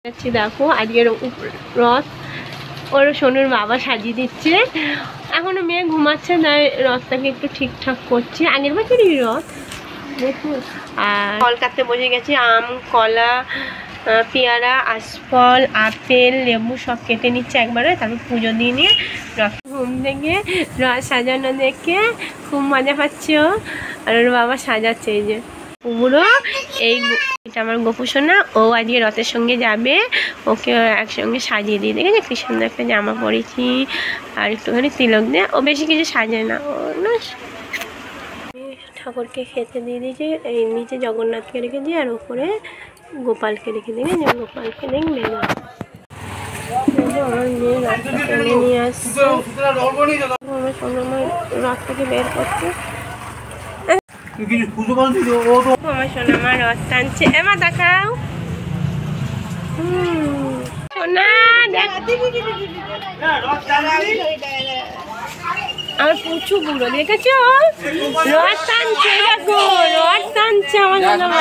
যাচ্ছি দেখো আজকের রথ ওর সোনুর বাবা সাজিয়ে দিচ্ছে। এখনো মেয়ে ঘুমাচ্ছে, তাই রথটাকে একটু ঠিকঠাক করছি। আগের বছরই রথ দেখুন। আর ফল কাটতে বসে গেছি, আম, কলা, পেয়ারা, আশফল, আপেল, লেবু সব কেটে নিচ্ছে একবারে। তারপর পুজো দিয়ে নিয়ে রথ ঘুম থেকে রথ সাজানো দেখে খুব মজা পাচ্ছে ও। আর ওর বাবা সাজাচ্ছে। এই যে পুরো এটা আমার গোপু সোনা, ও আজকে রথের সঙ্গে যাবে, ওকে একসঙ্গে সাজিয়ে দিয়ে দেখেছে কি সুন্দর একটা জামা পরেছি আর একটুখানি তিলক দিয়ে। ও বেশি কিছু সাজায় না, ও না ঠাকুরকে খেতে দিয়ে দিয়েছি। এই নিচে জগন্নাথকে রেখে দিই আর উপরে গোপালকে রেখে দিই। গোপালকে দেখবে না আমার মেয়ে রথটা টেনে নিয়ে আসছে। আমার সোনামার রথটাকে বের করছে। আমার সোনামা রথ টানছে, এবার দেখাও সোনা। আমার প্রচুর বুড়ো দেখেছো, রথ টানছে, দেখো রথ টানছে আমার সোনামা।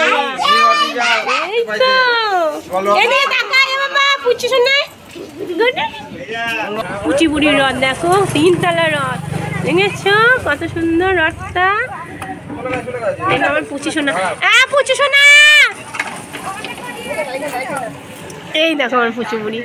এই তো এদিকে তাকাই বাবা, পুচু সোনা পুচি বুড়ির রথ দেখো, 3 তলা রথ দেখেছো কত সুন্দর রথটা। আমার পুচি সোনা, পুচু সোনা এই দেখো আমার পুচু বুড়ি।